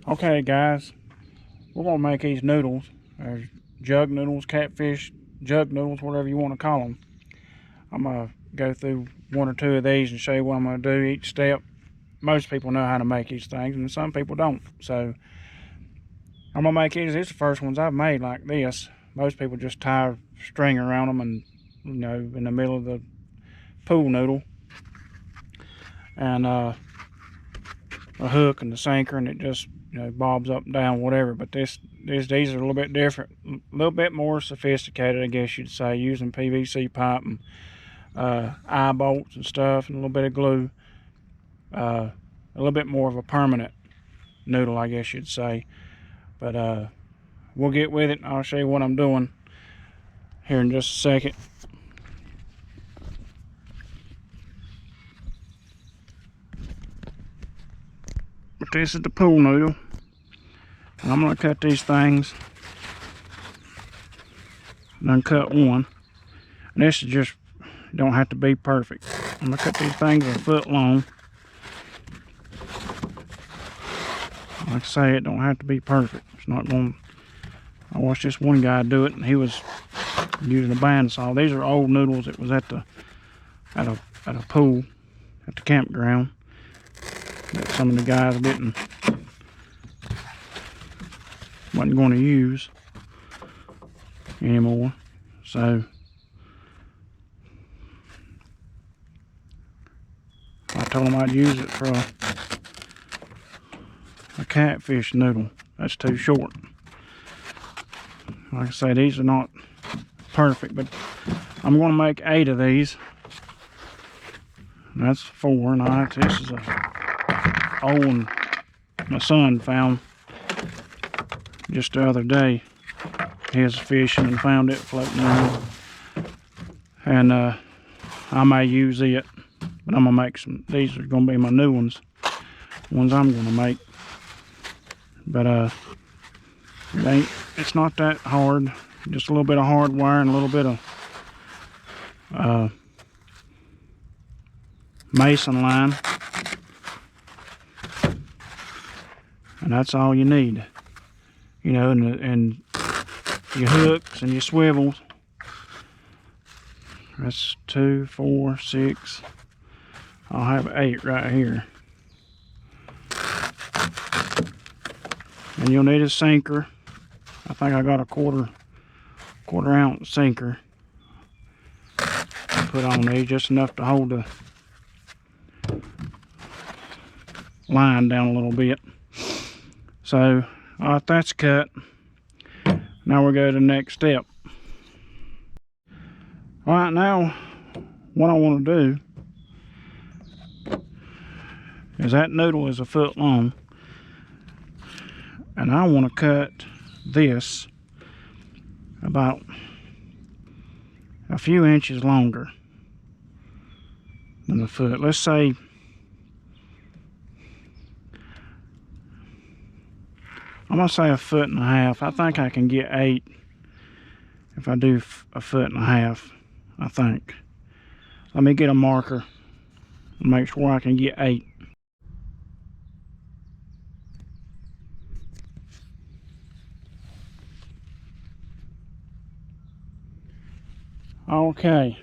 Okay, guys, we're gonna make these noodles. There's jug noodles, catfish, jug noodles, whatever you want to call them. I'm gonna go through one or two of these and show you what I'm gonna do each step. Most people know how to make these things, and some people don't. So I'm gonna make these. These are the first ones I've made like this. Most people just tie a string around them and, you know, in the middle of the pool noodle, and a hook and the sinker, and it just, you know, bobs up and down, whatever. But these are a little bit different, a little bit more sophisticated, I guess you'd say, using PVC pipe and eye bolts and stuff, and a little bit of glue. A little bit more of a permanent noodle, I guess you'd say. But we'll get with it, and I'll show you what I'm doing here in just a second. But this is the pool noodle, and I'm going to cut these things. Done cut one, and this is just, don't have to be perfect. I'm going to cut these things a foot long. Like I say, it don't have to be perfect. It's not going. I watched this one guy do it, and he was using a bandsaw. These are old noodles. It was at a pool at the campground that some of the guys wasn't going to use anymore. So I told him I'd use it for a catfish noodle. That's too short. Like I say, these are not perfect, but I'm going to make 8 of these. And that's 4. Now this is a old one my son found just the other day. He was fishing and found it floating around, and I may use it, but I'm gonna make some. These are gonna be my new ones, ones I'm gonna make. But it's not that hard. Just a little bit of hard wire and a little bit of mason line, and that's all you need. You know, and your hooks and your swivels. That's 2, 4, 6. I'll have 8 right here. And you'll need a sinker. I think I got a quarter ounce sinker. Put on there just enough to hold the line down a little bit. So, alright, that's cut. Now we'll go to the next step. Alright, now what I want to do is, that noodle is a foot long, and I want to cut this about a few inches longer than the foot. Let's say I'm going to say 1.5 feet. I think I can get 8 if I do 1.5 feet, I think. Let me get a marker and make sure I can get 8. Okay.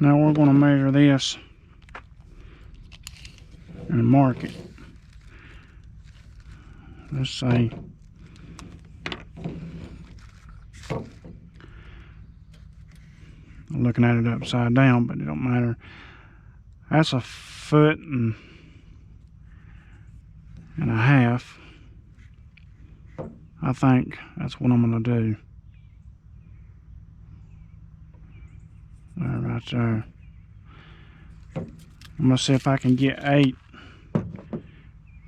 Now we're going to measure this and mark it. Let's say I'm looking at it upside down, but it don't matter. That's 1.5 feet. I think that's what I'm gonna do. Right there. I'm gonna see if I can get 8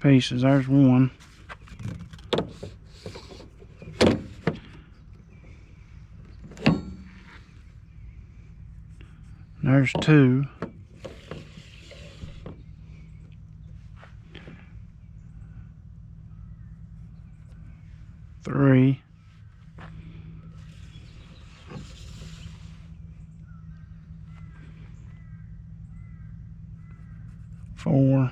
pieces. There's 1. There's 2. 3. 4. 4,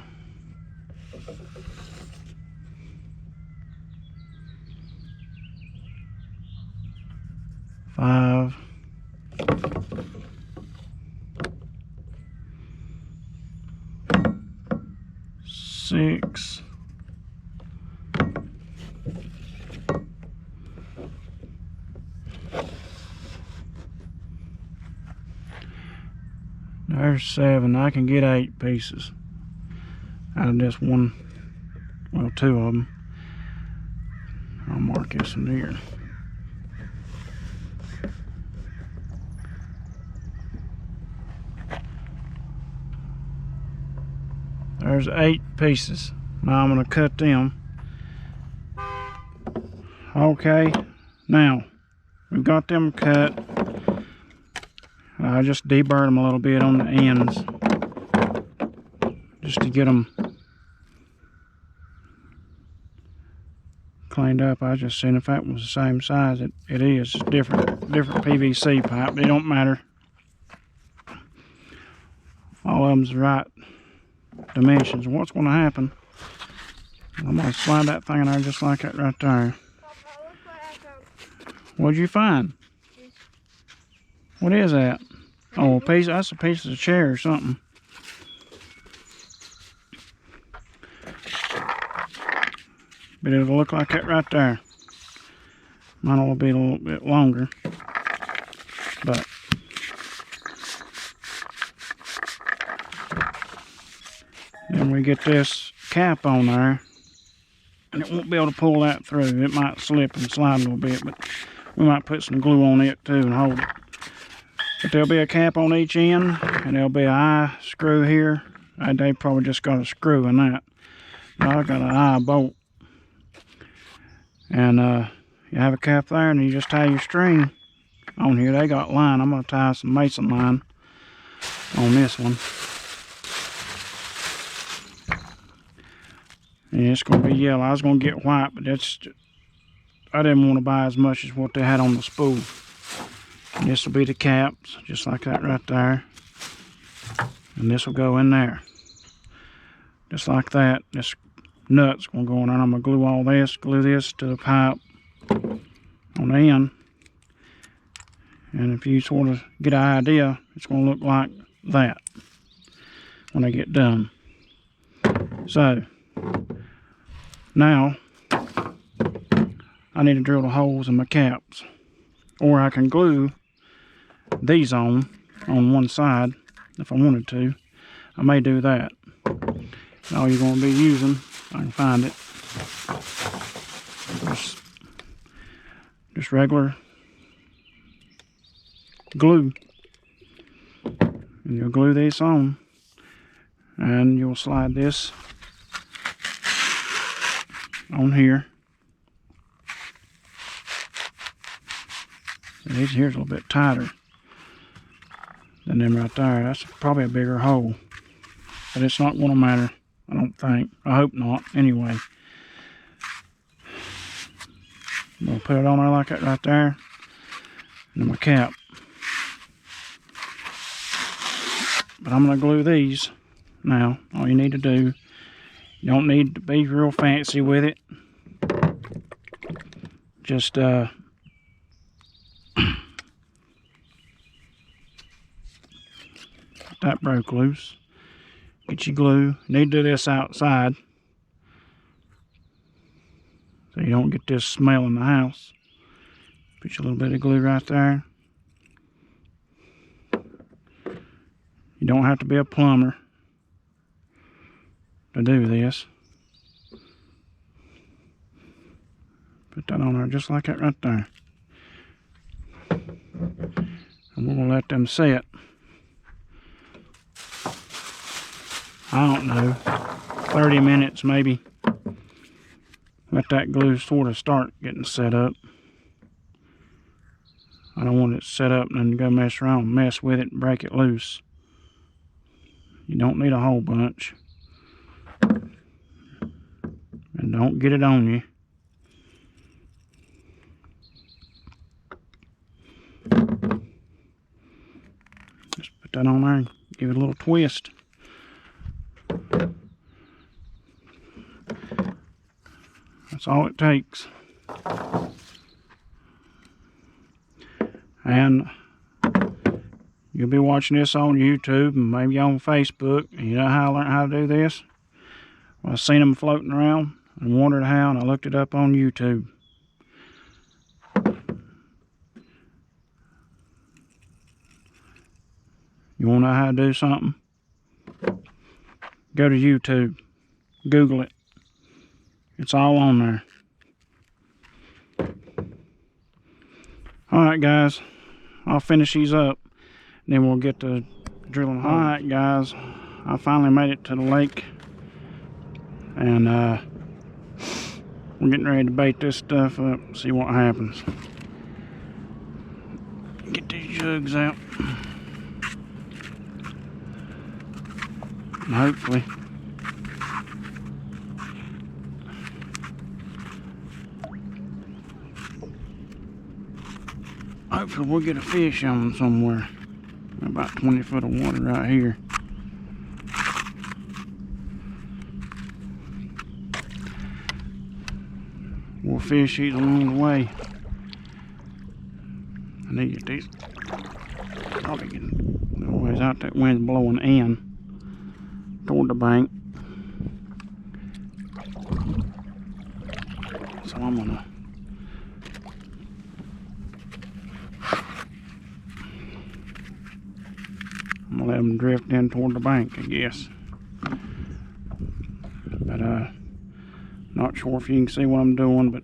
5, 6, 7. I can get 8 pieces out of this one. Well, 2 of them. I'll mark this in here. There's 8 pieces. Now I'm going to cut them. Okay, now we've got them cut. I just deburred them a little bit on the ends just to get them cleaned up. I just seen if that was the same size. It is different PVC pipe. They don't matter. All of them's the right dimensions. What's going to happen? I'm going to slide that thing in there just like that right there. Papa, look what I found. What'd you find? What is that? Oh, a piece. That's a piece of a chair or something. But it'll look like that right there. Mine will be a little bit longer. But then we get this cap on there, and it won't be able to pull that through. It might slip and slide a little bit, but we might put some glue on it too and hold it. But there'll be a cap on each end, and there'll be an eye screw here. They probably just got a screw in that. But I got an eye bolt. And you have a cap there, and you just tie your string on here. They got line. I'm going to tie some mason line on this one. And it's going to be yellow. I was going to get white, but I didn't want to buy as much as what they had on the spool. And this will be the caps, just like that right there. And this will go in there. Just like that. This nut's going to go in there. I'm going to glue all this, glue this to the pipe on the end. And if you sort of get an idea, it's going to look like that when they get done. So, now, I need to drill the holes in my caps. Or I can glue these on one side if I wanted to. I may do that. All you're going to be using, if I can find it, just regular glue. And you'll glue this on, and you'll slide this on here. These here's a little bit tighter than them right there. That's probably a bigger hole, but it's not going to matter, I don't think. I hope not, anyway. I'm going to put it on there like that right there, and then my cap. But I'm going to glue these now. All you need to do, you don't need to be real fancy with it. Just that broke loose. Get your glue. You need to do this outside so you don't get this smell in the house. Put your little bit of glue right there. You don't have to be a plumber to do this. Put that on there just like that right there. And we're going to let them set. I don't know, 30 minutes maybe. Let that glue sort of start getting set up. I don't want it set up and then go mess around, mess with it and break it loose. You don't need a whole bunch. And don't get it on you. Just put that on there and give it a little twist. That's all it takes. And you'll be watching this on YouTube and maybe on Facebook. You know how I learned how to do this? Well, I seen them floating around and wondered how, and I looked it up on YouTube. You want to know how to do something? Go to YouTube. Google it. It's all on there. Alright guys, I'll finish these up, and then we'll get to drilling holes. Alright guys, I finally made it to the lake, and we're getting ready to bait this stuff up, see what happens. Get these jugs out, and hopefully we'll get a fish on somewhere. About 20 foot of water right here. We'll fish these along the way. I need to get these. Probably getting a little ways out. That wind's blowing in toward the bank. So I'm gonna let them drift in toward the bank, I guess. But not sure if you can see what I'm doing, but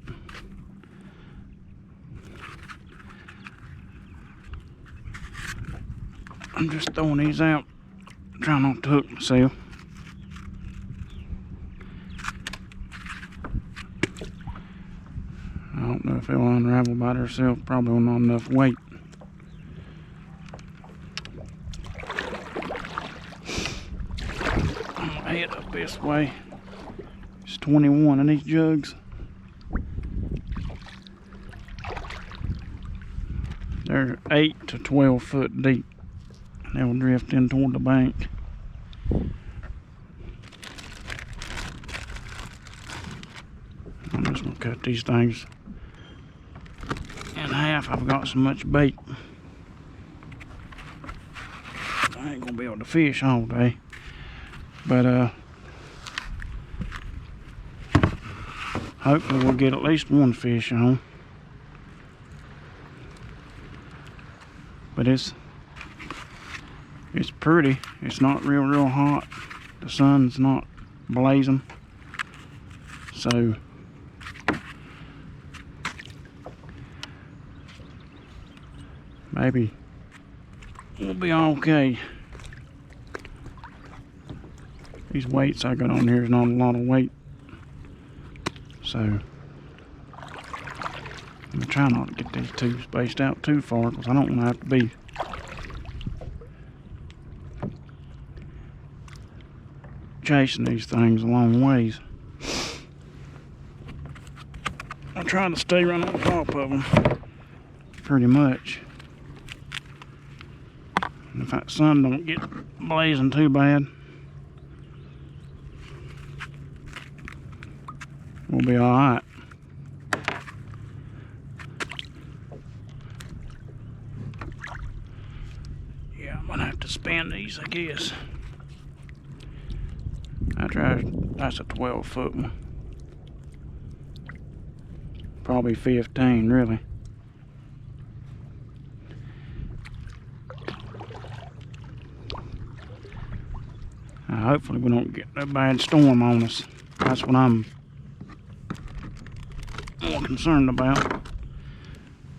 I'm just throwing these out, trying not to hook myself. I don't know if it'll unravel by itself, probably not enough weight. Head up this way. It's 21 in these jugs. They're 8 to 12 foot deep. They'll drift in toward the bank. I'm just gonna cut these things in half. I've got so much bait. I ain't gonna be able to fish all day. But hopefully we'll get at least one fish on. But it's pretty. It's not real hot. The sun's not blazing. So maybe we'll be okay. These weights I got on here is not a lot of weight. So I'm gonna try not to get these two spaced out too far, because I don't want to have to be chasing these things a long ways. I try to stay right on top of them pretty much. And if that sun don't get blazing too bad, we'll be alright. Yeah, I'm gonna have to spin these, I guess. That's a 12 foot one. Probably 15, really. Hopefully we don't get a bad storm on us. That's what I'm more concerned about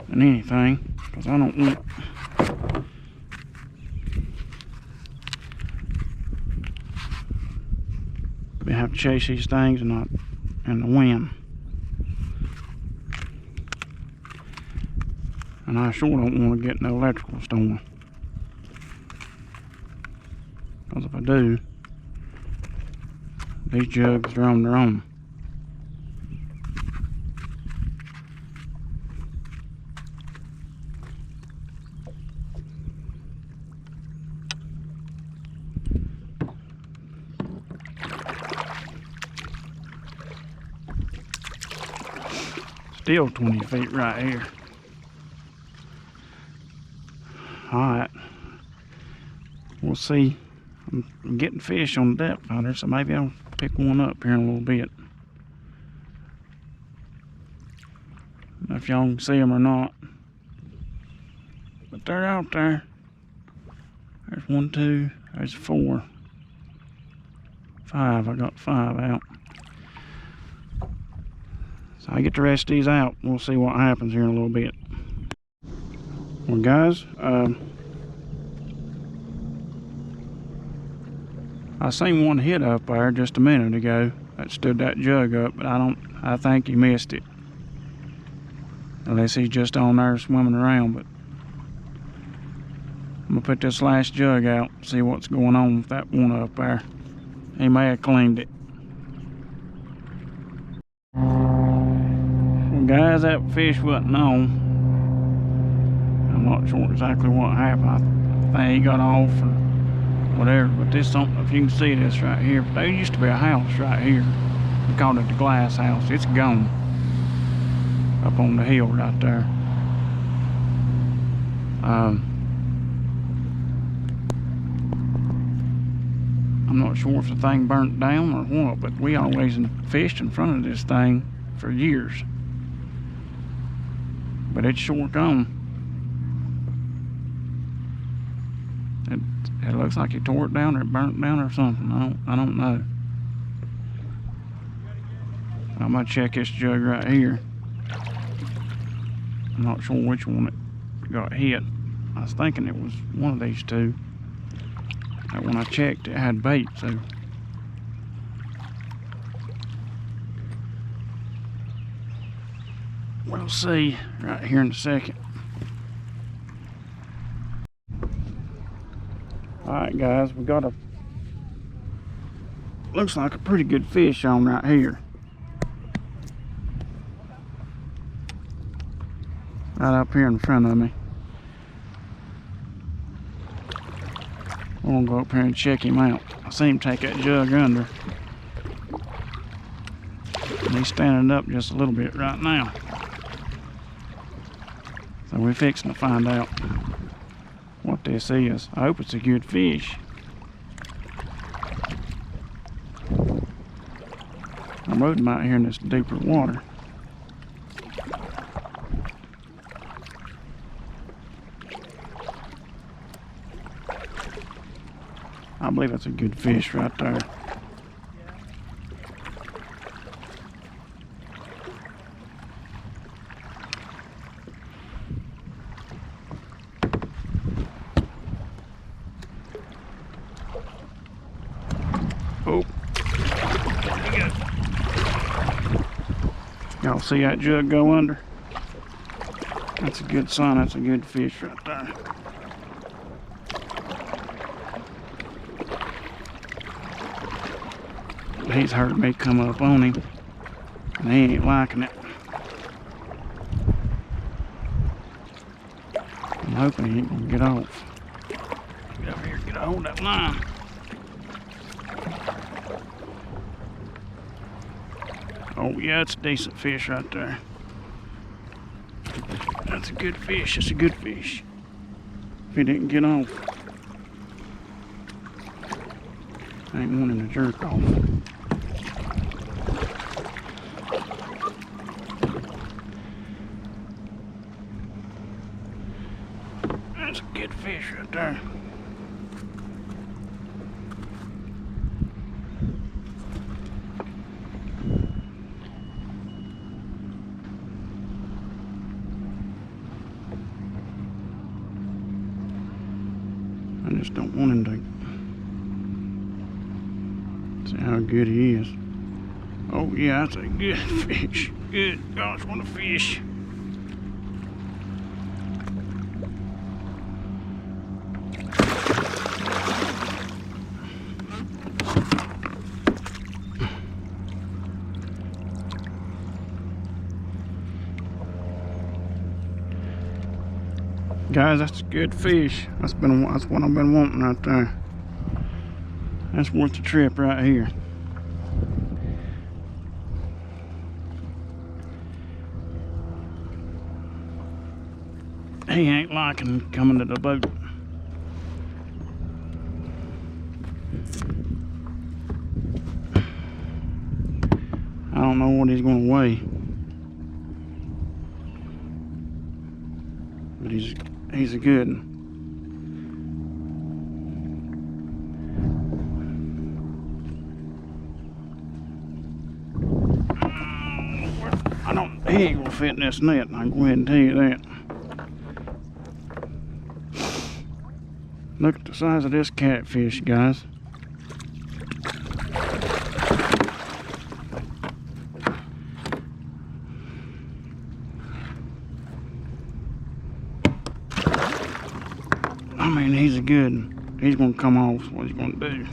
than anything, because I don't want to have to chase these things and not in the wind. And I sure don't want to get no electrical storm, because if I do, these jugs are on their own. still 20 feet right here. Alright. We'll see. I'm getting fish on the depth finder, so maybe I'll pick one up here in a little bit. I don't know if y'all can see them or not. But they're out there. There's 1, 2, there's 4. 5, I got 5 out. So I get the rest of these out. We'll see what happens here in a little bit. Well guys, I seen one hit up there just a minute ago that stood that jug up, but I think he missed it. Unless he's just on there swimming around, but I'm gonna put this last jug out, see what's going on with that one up there. He may have cleaned it. Well guys, that fish wasn't on. I'm not sure exactly what happened. I think he got off or whatever, but this something, if you can see this right here, there used to be a house right here. We called it the glass house. It's gone. Up on the hill right there. I'm not sure if the thing burnt down or what, but we always fished in front of this thing for years. But it's sure gone. It looks like it tore it down or it burnt down or something. I don't know. I'm gonna check this jug right here. I'm not sure which one it got hit. I was thinking it was one of these two. But when I checked, it had bait, so. We'll see right here in a second. Alright guys, we got looks like a pretty good fish on right here. Right up here in front of me. I'm gonna go up here and check him out. I see him take that jug under. And he's standing up just a little bit right now. So we're fixing to find out what this is. I hope it's a good fish. I'm rode him out here in this deeper water. I believe that's a good fish right there. Oh, y'all see that jug go under? That's a good sign. That's a good fish right there. He's heard me come up on him, and he ain't liking it. I'm hoping he ain't gonna get off. Get over here, get a hold of that line. Oh yeah, it's a decent fish right there. That's a good fish. It's a good fish. If he didn't get off, I ain't wanting to jerk off. That's a good fish right there. I just don't want him to see how good he is. Oh yeah, that's a good fish. Good gosh, what a fish. Guys, that's a good fish. That's what I've been wanting right there. That's worth the trip right here. He ain't liking coming to the boat. I don't know what he's gonna weigh, but he's a good one. He ain't gonna fit in this net, I can go ahead and tell you that. Look at the size of this catfish, guys. I mean, he's a good one. He's gonna come off. What he's gonna do?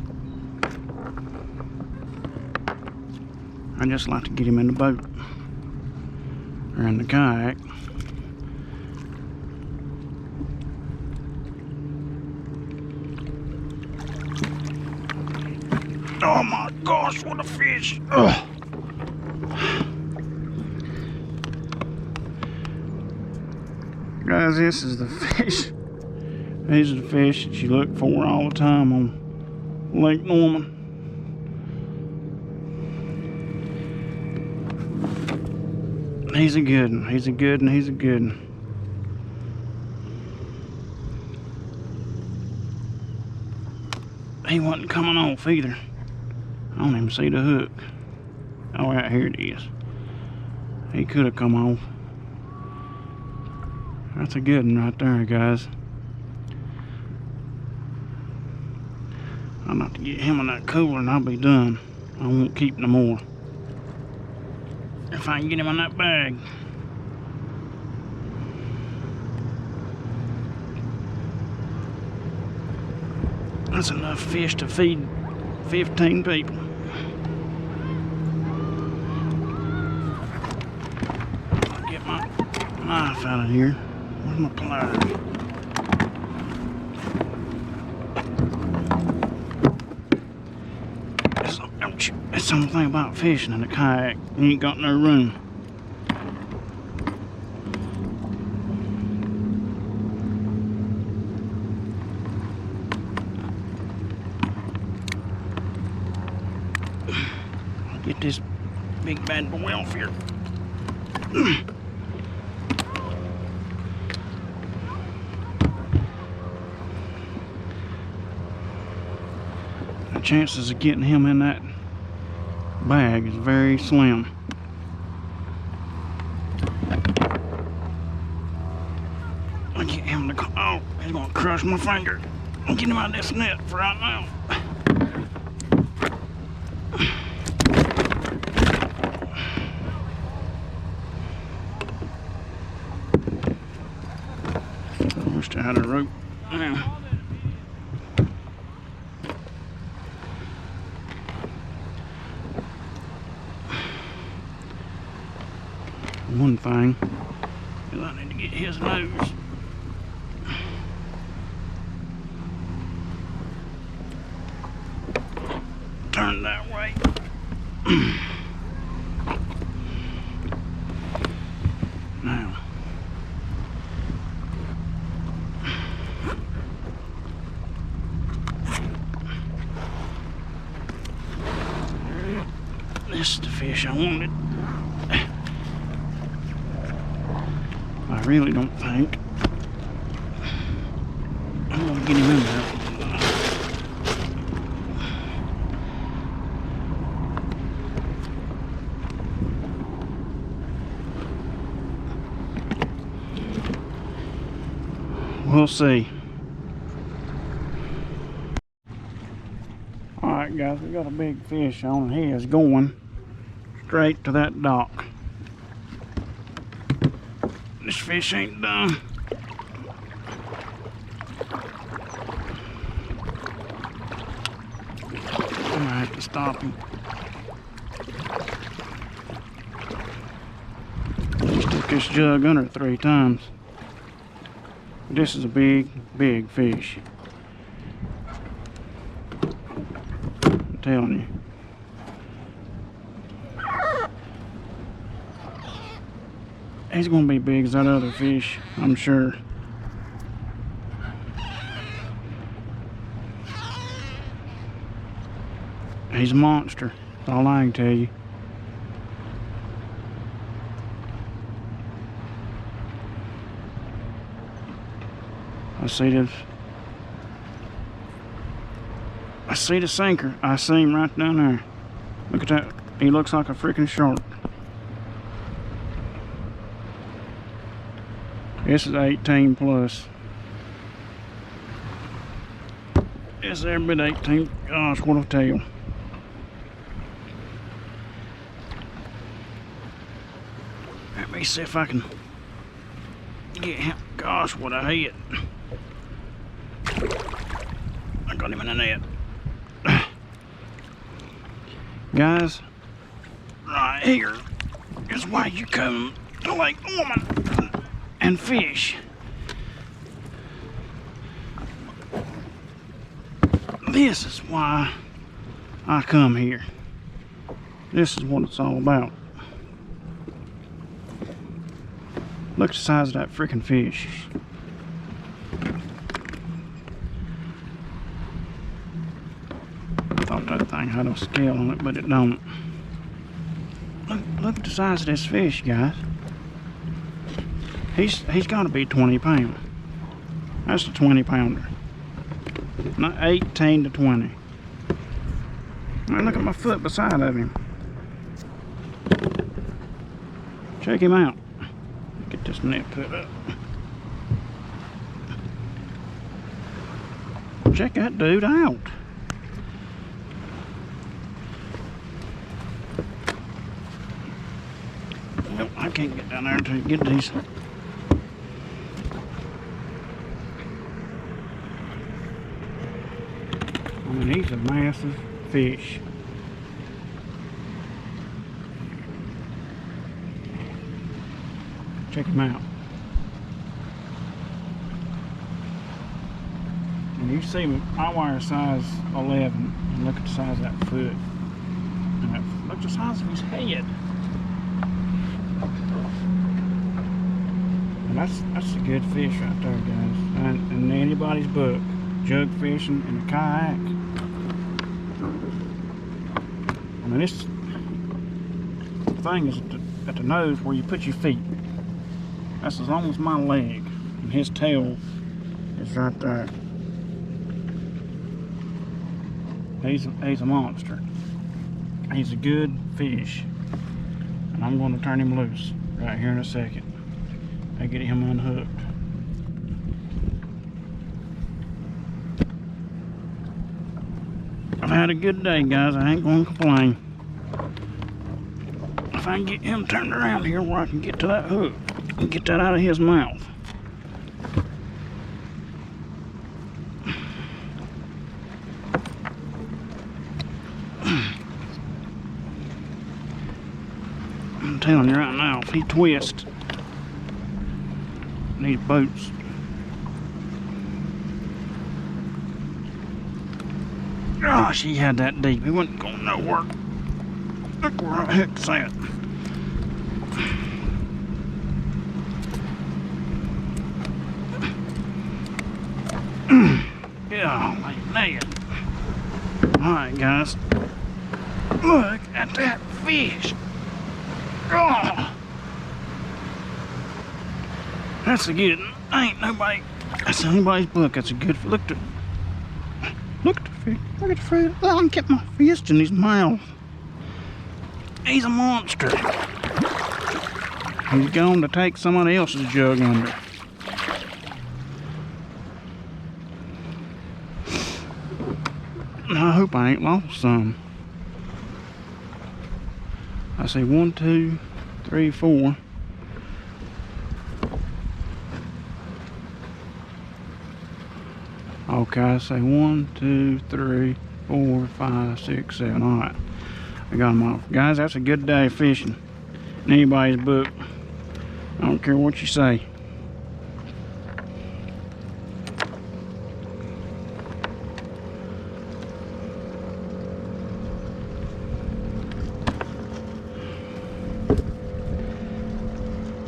I just like to get him in the boat or in the kayak. Oh my gosh, what a fish! Ugh. Guys, this is the fish. These are the fish that you look for all the time on Lake Norman. He's a good one. He's a good one. He's a good one. He wasn't coming off either. I don't even see the hook. Oh, right here it is. He could have come off. That's a good one right there, guys. I'm about to get him in that cooler and I'll be done. I won't keep no more. If I can get him in that bag. That's enough fish to feed 15 people. I'll get my knife out of here. Where's my pliers? That's the only thing about fishing in a kayak. You ain't got no room. I'll get this big bad boy off here. The chances of getting him in that bag is very slim. I get him to, oh, he's gonna crush my finger. I'll get him out of this net for right now. I wish I had a rope now. One thing is I need to get his nose. Turn that way. Now. This is the fish I wanted. I really don't think I'm gonna get him in there. We'll see. Alright guys, we got a big fish on. He is going straight to that dock. This fish ain't done. I'm gonna have to stop him. Just took this jug under 3 times. This is a big, big fish. I'm telling you. He's gonna be big as that other fish, I'm sure. He's a monster. That's all I can tell you. I see the sinker. I see him right down there. Look at that. He looks like a freaking shark. This is 18 plus. It's every bit 18. Gosh, what a tail. Let me see if I can get him. Gosh, what a hit. I got him in the net. Guys, right here is why you come to Lake Norman and fish. This is why I come here. This is what it's all about. Look at the size of that freaking fish. I thought that thing had a scale on it, but it don't. Look at the size of this fish, guys. He's got to be 20 pounds. That's a 20 pounder. Not 18 to 20. Now look at my foot beside of him. Check him out. Get this net put up. Check that dude out. Nope, I can't get down there to get these. I mean, he's a massive fish. Check him out. And you see, I wear a size 11, and look at the size of that foot. And look at the size of his head. And that's a good fish right there, guys. And in anybody's book, jug fishing in a kayak. I mean, this thing is at the nose where you put your feet. That's as long as my leg, and his tail is right there. He's a monster. He's a good fish, and I'm going to turn him loose right here in a second. I get him unhooked. I've had a good day, guys. I ain't going to complain. If I can get him turned around here where I can get to that hook and get that out of his mouth. I'm telling you right now, if he twists these boats, gosh, he had that deep. He wasn't going nowhere. Look where I hooked at. Yeah, man. Alright, guys. Look at that fish. Oh, that's a good. Ain't nobody. That's anybody's book. That's a good. Look at the fish. Look at the fish. I can get my fist in his mouth. He's a monster. He's going to take somebody else's jug under. I hope I ain't lost some. I see 1, 2, 3, 4. Okay, I say 1, 2, 3, 4, 5, 6, 7. Alright. I got them off. Guys, that's a good day of fishing. In anybody's book. I don't care what you say.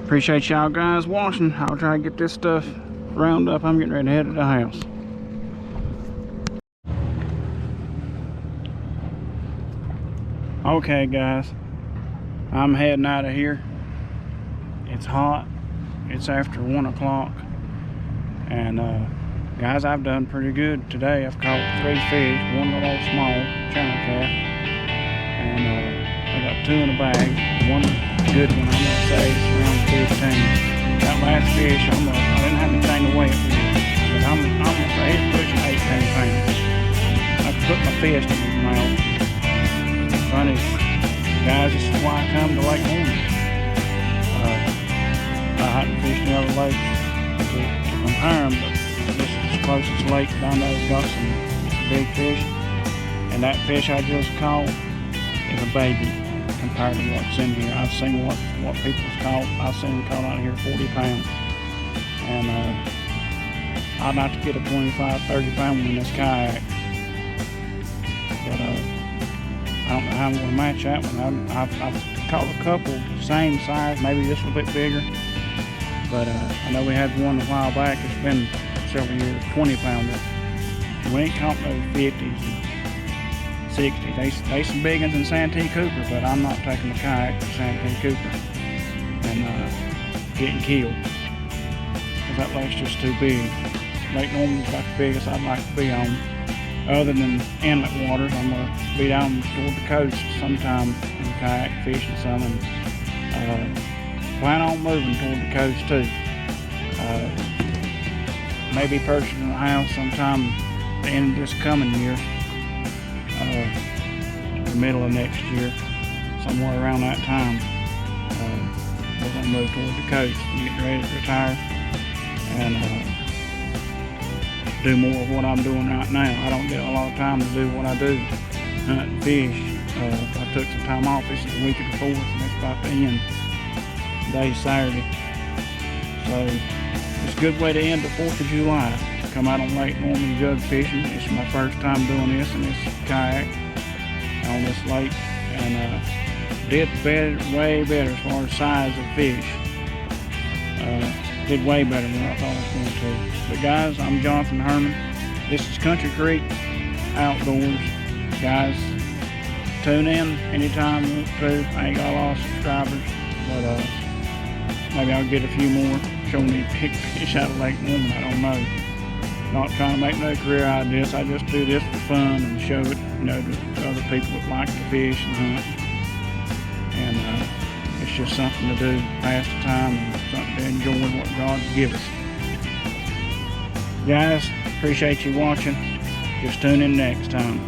Appreciate y'all guys watching. I'll try to get this stuff round up. I'm getting ready to head to the house. Okay, guys, I'm heading out of here. It's hot. It's after 1 o'clock. And guys, I've done pretty good today. I've caught 3 fish, 1 little small channel cat, and I got 2 in the bag. One good one, I'm gonna say it's around 15. That last fish, I didn't have anything to weigh it with, but I'm gonna say it's pushing 18 pounds. I put my fist in his mouth. Funny, guys, this is why I come to Lake Norman. I hadn't fished the other lakes to compare them, but this is the closest lake that I know has got some big fish. And that fish I just caught is a baby compared to what's in here. I've seen what people's caught. I've seen them caught out here 40 pounds. And I'd like to get a 25, 30 pound one in this kayak. But I don't know how I'm going to match that one. I've caught a couple same size, maybe just a little bit bigger. But I know we had one a while back. It's been several years, 20 pounder. We ain't caught no 50s and 60s. They some big ones in Santee Cooper, but I'm not taking the kayak to Santee Cooper and getting killed, because that lake's just too big. Lake Norman's about the biggest I'd like to be on. Other than inlet waters, I'm going to be down toward the coast sometime in kayak fishing some, and plan on moving toward the coast too. Maybe purchasing a house sometime at the end of this coming year, the middle of next year, somewhere around that time. We're going to move toward the coast and get ready to retire and do more of what I'm doing right now. I don't get a lot of time to do what I do, hunt and fish. I took some time off. This is the week of the 4th, and it's about to end. Today's Saturday. So it's a good way to end the 4th of July. Come out on Lake Norman jug fishing. It's my first time doing this in this kayak on this lake, and did better, way better as far as size of fish. Did way better than I thought I was going to. But guys, I'm Jonathan Herman. This is Country Creek Outdoors. Guys, tune in anytime you want to. I ain't got a lot of subscribers, but maybe I'll get a few more showing me big fish out of Lake Norman. I don't know. Not trying to make no career out of this. I just do this for fun and show it, to other people that like to fish and hunt. And it's just something to do, pass the time, and something to enjoy what God's given us. Guys, appreciate you watching. Just tune in next time.